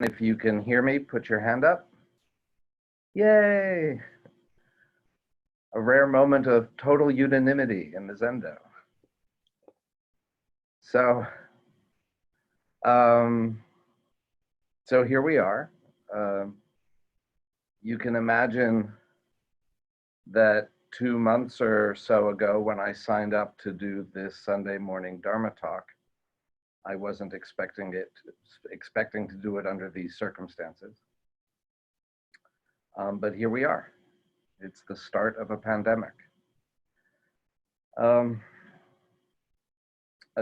If you can hear me, put your hand up. Yay! A rare moment of total unanimity in the Zendo. So, so here we are. You can imagine that 2 months or so ago, when I signed up to do this Sunday morning Dharma talk, I wasn't expecting to do it under these circumstances. But here we are. It's the start of a pandemic. A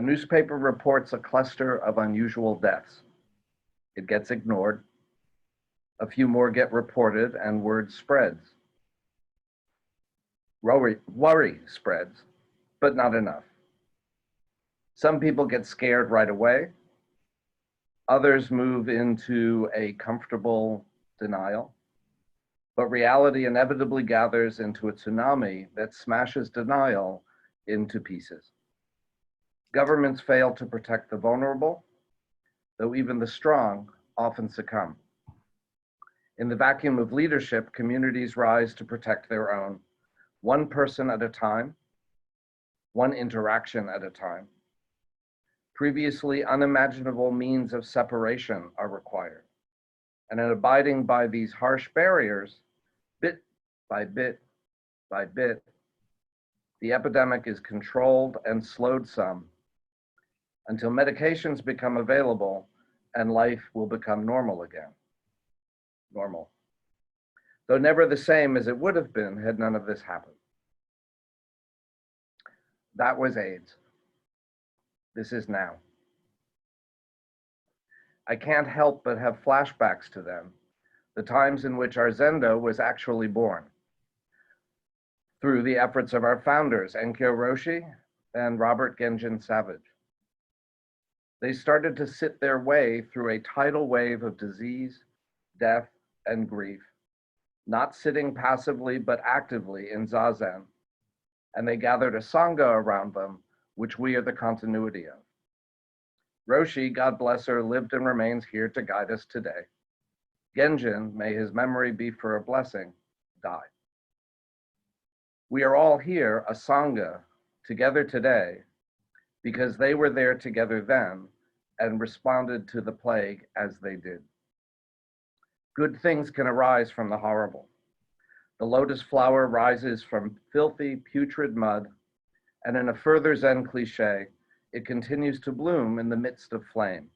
newspaper reports a cluster of unusual deaths. It gets ignored. A few more get reported and word spreads. Worry spreads, but not enough. Some people get scared right away. Others move into a comfortable denial. But reality inevitably gathers into a tsunami that smashes denial into pieces. Governments fail to protect the vulnerable, though even the strong often succumb. In the vacuum of leadership, communities rise to protect their own, one person at a time, one interaction at a time. Previously unimaginable means of separation are required. And in abiding by these harsh barriers, bit by bit by bit, the epidemic is controlled and slowed some until medications become available and life will become normal again. Normal. Though never the same as it would have been had none of this happened. That was AIDS. This is now. I can't help but have flashbacks to them, the times in which our Zendo was actually born, through the efforts of our founders, Enkyo Roshi and Robert Genjin Savage. They started to sit their way through a tidal wave of disease, death, and grief, not sitting passively but actively in Zazen, and they gathered a Sangha around them, which we are the continuity of. Roshi, God bless her, lived and remains here to guide us today. Genjin, may his memory be for a blessing, died. We are all here, a Sangha, together today, because they were there together then and responded to the plague as they did. Good things can arise from the horrible. The lotus flower rises from filthy, putrid mud, and in a further Zen cliche, it continues to bloom in the midst of flame.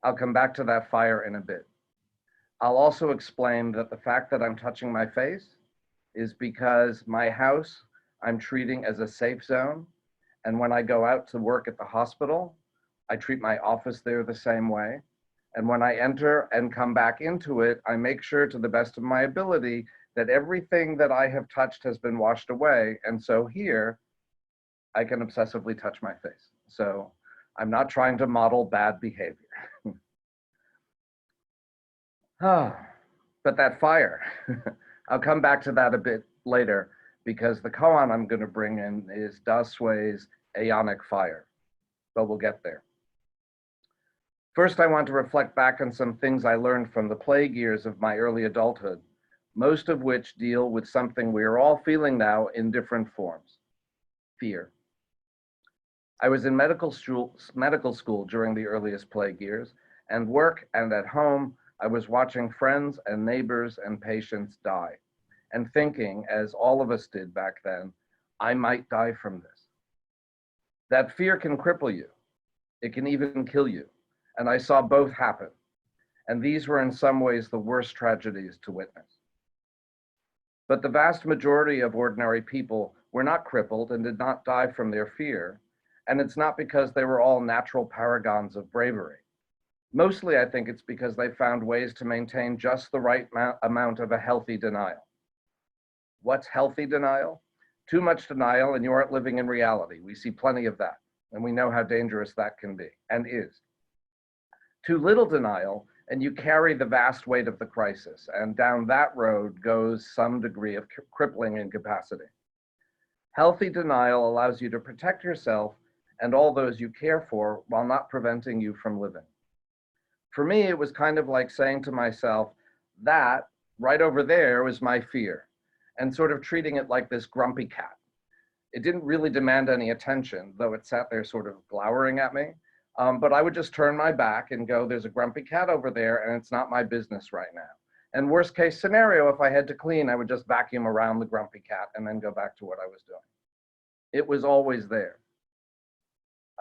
I'll come back to that fire in a bit. I'll also explain that the fact that I'm touching my face is because my house I'm treating as a safe zone, and when I go out to work at the hospital, I treat my office there the same way. And when I enter and come back into it, I make sure to the best of my ability that everything that I have touched has been washed away. And so here, I can obsessively touch my face. So I'm not trying to model bad behavior. But that fire, I'll come back to that a bit later because the koan I'm going to bring in is Dasui's Aeonic fire, but we'll get there. First, I want to reflect back on some things I learned from the plague years of my early adulthood, most of which deal with something we are all feeling now in different forms: fear. I was in medical school during the earliest plague years, and work and at home, I was watching friends and neighbors and patients die, and thinking, as all of us did back then, I might die from this. That fear can cripple you. It can even kill you. And I saw both happen. And these were in some ways the worst tragedies to witness. But the vast majority of ordinary people were not crippled and did not die from their fear. And it's not because they were all natural paragons of bravery. Mostly, I think it's because they found ways to maintain just the right amount of a healthy denial. What's healthy denial? Too much denial and you aren't living in reality. We see plenty of that. And we know how dangerous that can be and is. Too little denial, and you carry the vast weight of the crisis, and down that road goes some degree of crippling incapacity. Healthy denial allows you to protect yourself and all those you care for while not preventing you from living. For me, it was kind of like saying to myself, that right over there was my fear, and sort of treating it like this grumpy cat. It didn't really demand any attention, though it sat there sort of glowering at me. But I would just turn my back and go, there's a grumpy cat over there, and it's not my business right now. And worst case scenario, if I had to clean, I would just vacuum around the grumpy cat and then go back to what I was doing. It was always there.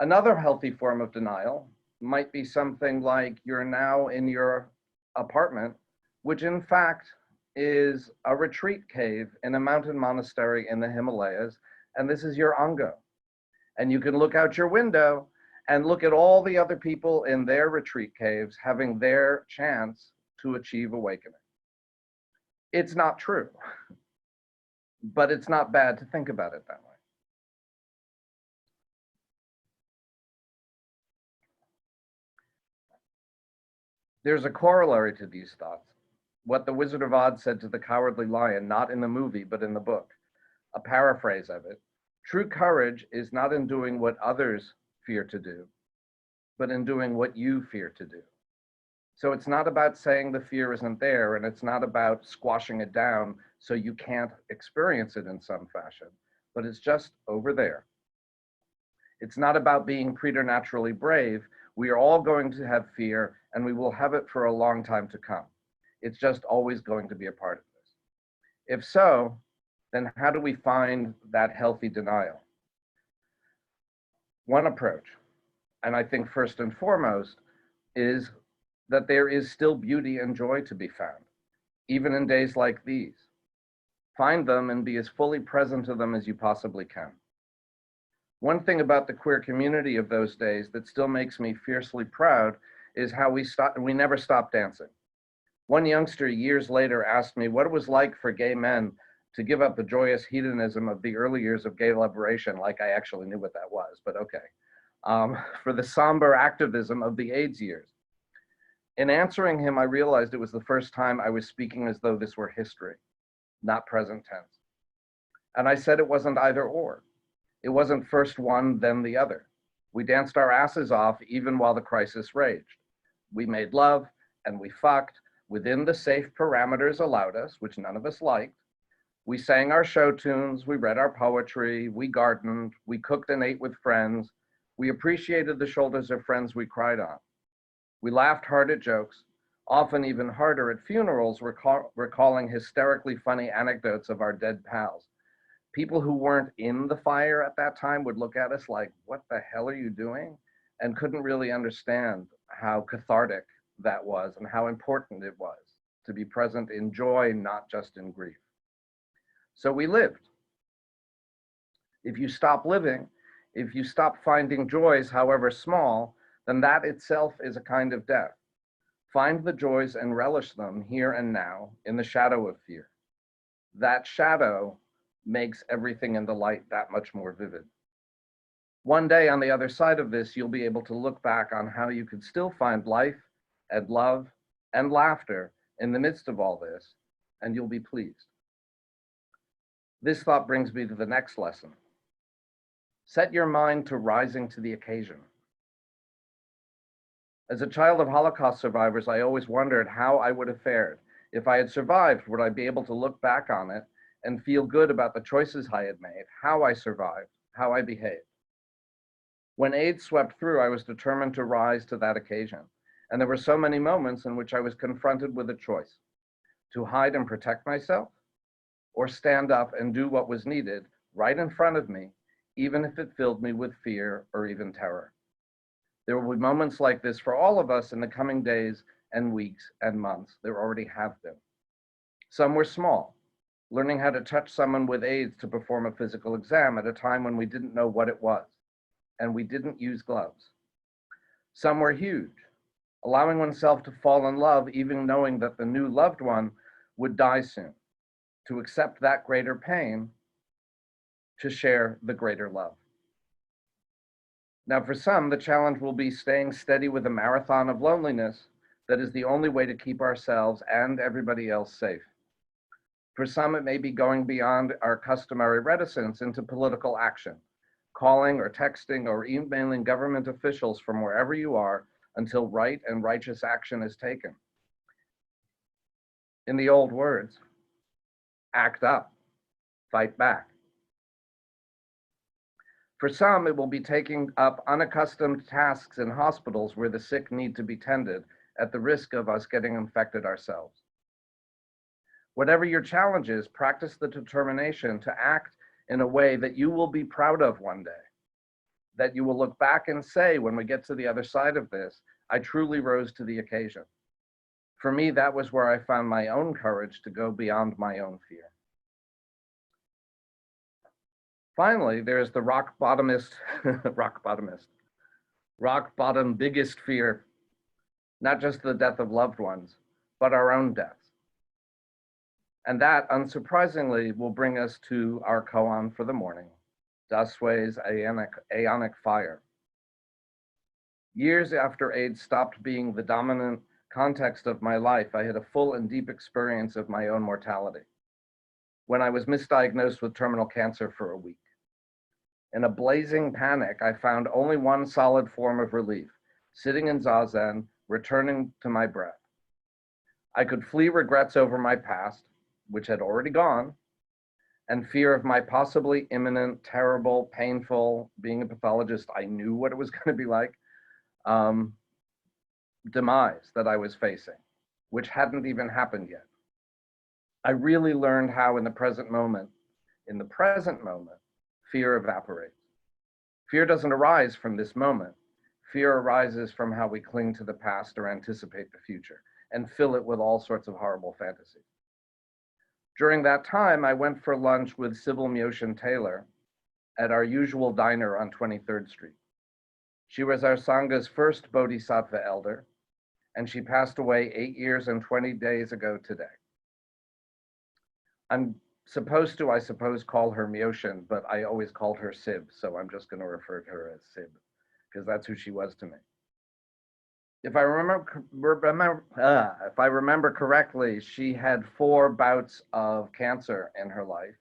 Another healthy form of denial might be something like you're now in your apartment, which in fact is a retreat cave in a mountain monastery in the Himalayas, and this is your ango. And you can look out your window and look at all the other people in their retreat caves having their chance to achieve awakening. It's not true, but it's not bad to think about it that way. There's a corollary to these thoughts. What the Wizard of Oz said to the Cowardly Lion, not in the movie, but in the book. A paraphrase of it. True courage is not in doing what others fear to do, but in doing what you fear to do. So it's not about saying the fear isn't there, and it's not about squashing it down so you can't experience it in some fashion, but it's just over there. It's not about being preternaturally brave. We are all going to have fear, and we will have it for a long time to come. It's just always going to be a part of this. If so, then how do we find that healthy denial? One approach, and I think first and foremost, is that there is still beauty and joy to be found, even in days like these. Find them and be as fully present to them as you possibly can. One thing about the queer community of those days that still makes me fiercely proud is how we never stopped dancing. One youngster years later asked me what it was like for gay men to give up the joyous hedonism of the early years of gay liberation, like I actually knew what that was, but okay, for the somber activism of the AIDS years. In answering him, I realized it was the first time I was speaking as though this were history, not present tense. And I said it wasn't either or. It wasn't first one, then the other. We danced our asses off even while the crisis raged. We made love and we fucked within the safe parameters allowed us, which none of us liked. We sang our show tunes, we read our poetry, we gardened, we cooked and ate with friends. We appreciated the shoulders of friends we cried on. We laughed hard at jokes, often even harder at funerals, recalling hysterically funny anecdotes of our dead pals. People who weren't in the fire at that time would look at us like, what the hell are you doing? And couldn't really understand how cathartic that was and how important it was to be present in joy, not just in grief. So we lived. If you stop living, if you stop finding joys, however small, then that itself is a kind of death. Find the joys and relish them here and now in the shadow of fear. That shadow makes everything in the light that much more vivid. One day on the other side of this, you'll be able to look back on how you could still find life and love and laughter in the midst of all this, and you'll be pleased. This thought brings me to the next lesson. Set your mind to rising to the occasion. As a child of Holocaust survivors, I always wondered how I would have fared. If I had survived, would I be able to look back on it and feel good about the choices I had made, how I survived, how I behaved? When AIDS swept through, I was determined to rise to that occasion. And there were so many moments in which I was confronted with a choice: to hide and protect myself, or stand up and do what was needed right in front of me, even if it filled me with fear or even terror. There will be moments like this for all of us in the coming days and weeks and months. There already have been. Some were small, learning how to touch someone with AIDS to perform a physical exam at a time when we didn't know what it was, and we didn't use gloves. Some were huge, allowing oneself to fall in love even knowing that the new loved one would die soon, to accept that greater pain, to share the greater love. Now, for some, the challenge will be staying steady with a marathon of loneliness that is the only way to keep ourselves and everybody else safe. For some, it may be going beyond our customary reticence into political action, calling or texting or emailing government officials from wherever you are until right and righteous action is taken. In the old words, act up, fight back. For some, it will be taking up unaccustomed tasks in hospitals where the sick need to be tended at the risk of us getting infected ourselves. Whatever your challenge is, practice the determination to act in a way that you will be proud of one day, that you will look back and say, when we get to the other side of this, I truly rose to the occasion. For me, that was where I found my own courage to go beyond my own fear. Finally, there's the rock bottom biggest fear, not just the death of loved ones, but our own deaths. And that, unsurprisingly, will bring us to our koan for the morning, Dasui's Aeonic fire. Years after AIDS stopped being the dominant context of my life, I had a full and deep experience of my own mortality when I was misdiagnosed with terminal cancer for a week. In a blazing panic, I found only one solid form of relief, sitting in Zazen, returning to my breath. I could flee regrets over my past, which had already gone, and fear of my possibly imminent, terrible, painful, being a pathologist, I knew what it was going to be like, demise that I was facing, which hadn't even happened yet. I really learned how in the present moment, fear evaporates. Fear doesn't arise from this moment. Fear arises from how we cling to the past or anticipate the future and fill it with all sorts of horrible fantasies. During that time, I went for lunch with Sybil Mioshin Taylor at our usual diner on 23rd Street. She was our Sangha's first Bodhisattva elder, and she passed away 8 years and 20 days ago today. I'm supposed to, I suppose, call her Mioshin, but I always called her Sib, so I'm just going to refer to her as Sib, because that's who she was to me. If I remember correctly, she had 4 bouts of cancer in her life,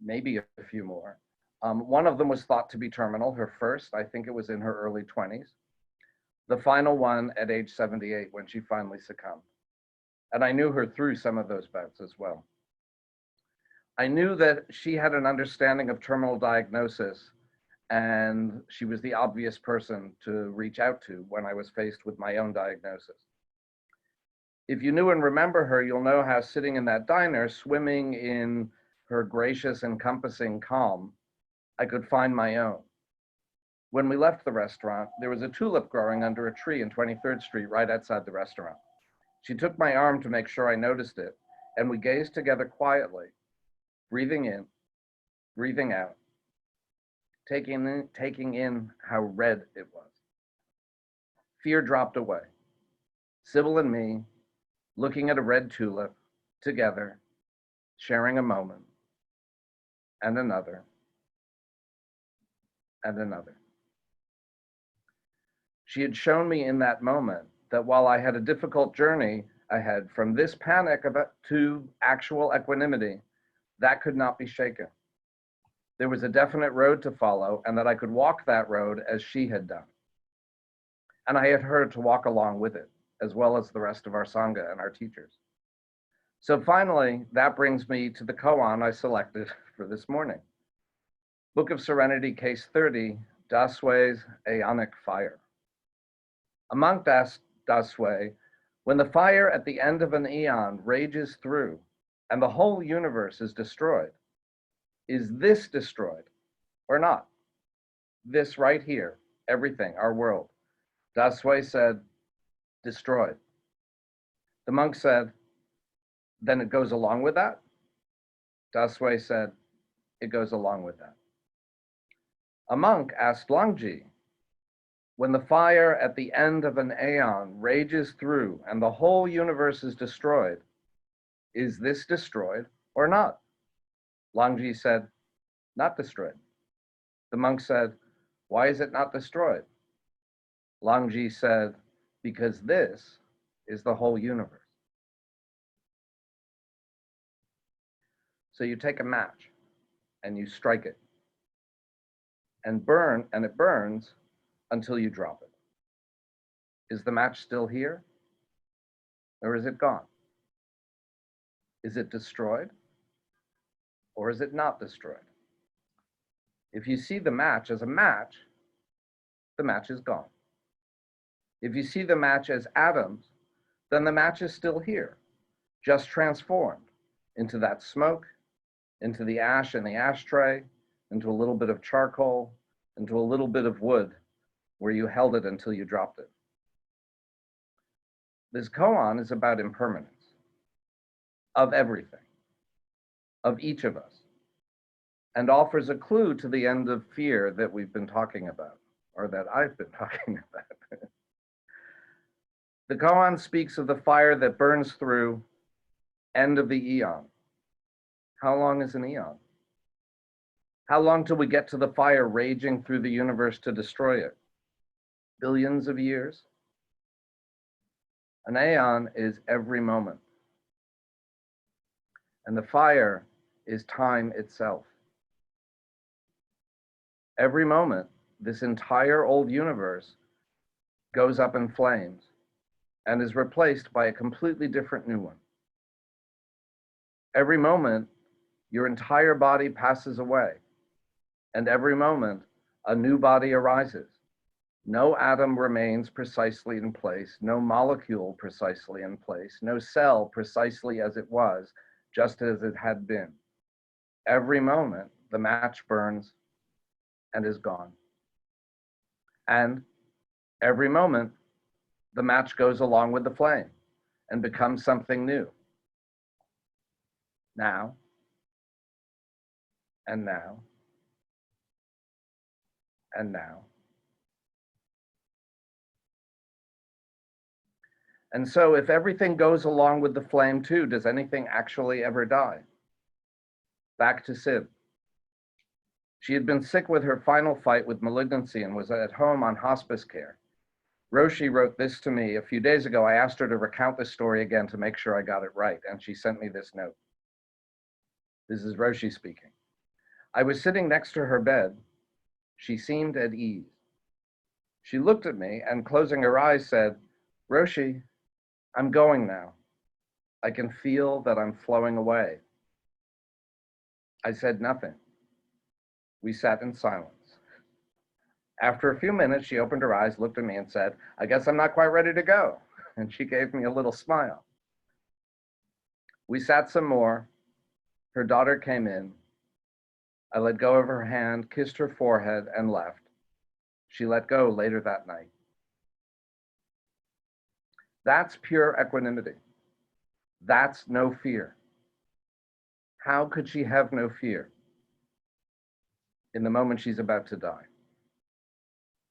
maybe a few more. One of them was thought to be terminal, her first, I think it was in her early 20s. The final one at age 78 when she finally succumbed. And I knew her through some of those bouts as well. I knew that she had an understanding of terminal diagnosis, and she was the obvious person to reach out to when I was faced with my own diagnosis. If you knew and remember her, you'll know how sitting in that diner, swimming in her gracious, encompassing calm, I could find my own. When we left the restaurant, there was a tulip growing under a tree in 23rd Street right outside the restaurant. She took my arm to make sure I noticed it, and we gazed together quietly, breathing in, breathing out, taking in how red it was. Fear dropped away. Sybil and me, looking at a red tulip, together, sharing a moment, and another, and another. She had shown me in that moment that while I had a difficult journey ahead from this panic to actual equanimity, that could not be shaken. There was a definite road to follow, and that I could walk that road as she had done. And I had her to walk along with it, as well as the rest of our Sangha and our teachers. So finally, that brings me to the koan I selected for this morning. Book of Serenity, Case 30, Dasui's Aeonic fire. A monk asked Dasui, when the fire at the end of an eon rages through and the whole universe is destroyed, is this destroyed or not? This right here, everything, our world. Dasui said, destroyed. The monk said, then it goes along with that? Dasui said, it goes along with that. A monk asked Langji, when the fire at the end of an aeon rages through and the whole universe is destroyed, is this destroyed or not? Langji said, not destroyed. The monk said, why is it not destroyed? Langji said, because this is the whole universe. So you take a match and you strike it and it burns until you drop it. Is the match still here? Or is it gone? Is it destroyed? Or is it not destroyed? If you see the match as a match, the match is gone. If you see the match as atoms, then the match is still here, just transformed into that smoke, into the ash in the ashtray, into a little bit of charcoal, into a little bit of wood where you held it until you dropped it. This koan is about impermanence of everything, of each of us, and offers a clue to the end of fear that we've been talking about, or that I've been talking about. The koan speaks of the fire that burns through end of the eon. How long is an eon? How long till we get to the fire raging through the universe to destroy it? Billions of years? An aeon is every moment. And the fire is time itself. Every moment, this entire old universe goes up in flames and is replaced by a completely different new one. Every moment, your entire body passes away, and every moment, a new body arises. No atom remains precisely in place, no molecule precisely in place, no cell precisely as it was, just as it had been. Every moment, the match burns and is gone. And every moment, the match goes along with the flame and becomes something new. Now, and now, and now. And so if everything goes along with the flame too, does anything actually ever die? Back to Sib. She had been sick with her final fight with malignancy and was at home on hospice care. Roshi wrote this to me a few days ago. I asked her to recount this story again to make sure I got it right, and she sent me this note. This is Roshi speaking. I was sitting next to her bed. She seemed at ease. She looked at me and, closing her eyes, said, Roshi, I'm going now. I can feel that I'm flowing away. I said nothing. We sat in silence. After a few minutes, she opened her eyes, looked at me, and said, I guess I'm not quite ready to go. And she gave me a little smile. We sat some more. Her daughter came in. I let go of her hand, kissed her forehead, and left. She let go later that night. That's pure equanimity. That's no fear. How could she have no fear in the moment she's about to die?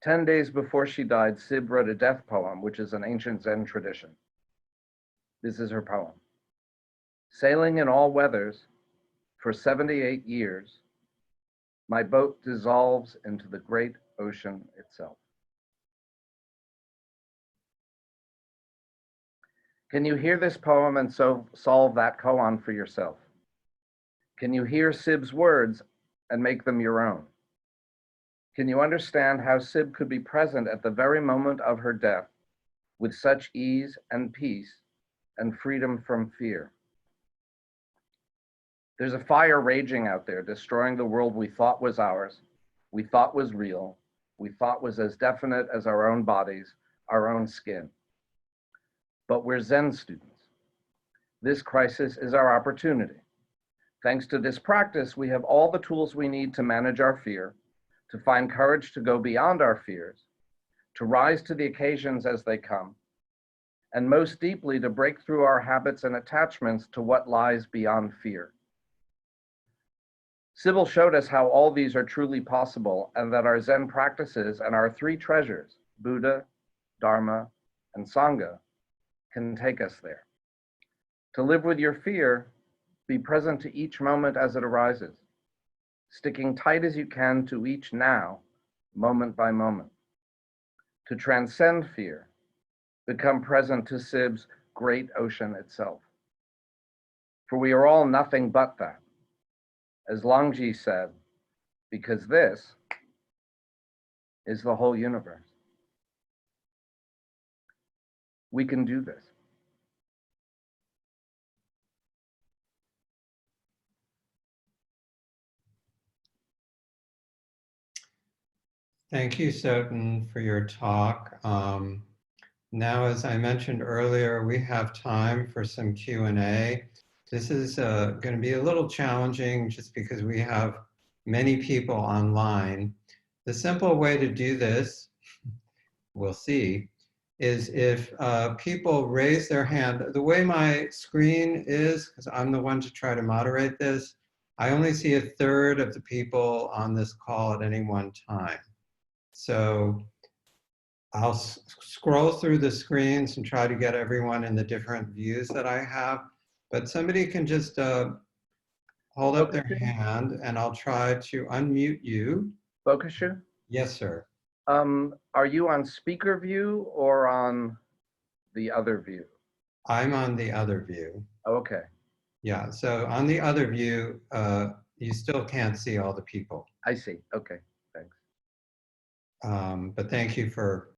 10 days before she died, Sib wrote a death poem, which is an ancient Zen tradition. This is her poem. Sailing in all weathers for 78 years, my boat dissolves into the great ocean itself. Can you hear this poem and so solve that koan for yourself? Can you hear Sib's words and make them your own? Can you understand how Sib could be present at the very moment of her death with such ease and peace and freedom from fear? There's a fire raging out there, destroying the world we thought was ours, we thought was real, we thought was as definite as our own bodies, our own skin. But we're Zen students. This crisis is our opportunity. Thanks to this practice, we have all the tools we need to manage our fear, to find courage to go beyond our fears, to rise to the occasions as they come, and most deeply to break through our habits and attachments to what lies beyond fear. Sybil showed us how all these are truly possible and that our Zen practices and our three treasures, Buddha, Dharma, and Sangha, can take us there. To live with your fear, be present to each moment as it arises, sticking tight as you can to each now, moment by moment. To transcend fear, become present to Sib's great ocean itself. For we are all nothing but that. As Longji said, because this is the whole universe. we can do this. Thank you, Soten, for your talk. Now, as I mentioned earlier, we have time for some Q&A. This is going to be a little challenging just because we have many people online. The simple way to do this, we'll see, is if people raise their hand. The way my screen is, because I'm the one to try to moderate this, I only see a third of the people on this call at any one time. So I'll scroll through the screens and try to get everyone in the different views that I have, but somebody can just hold up their hand and I'll try to unmute you. Bokashu? Yes, sir. Are you on speaker view or on the other view? I'm on the other view. Oh, okay. Yeah, so on the other view, you still can't see all the people. I see. Okay, thanks. But thank you for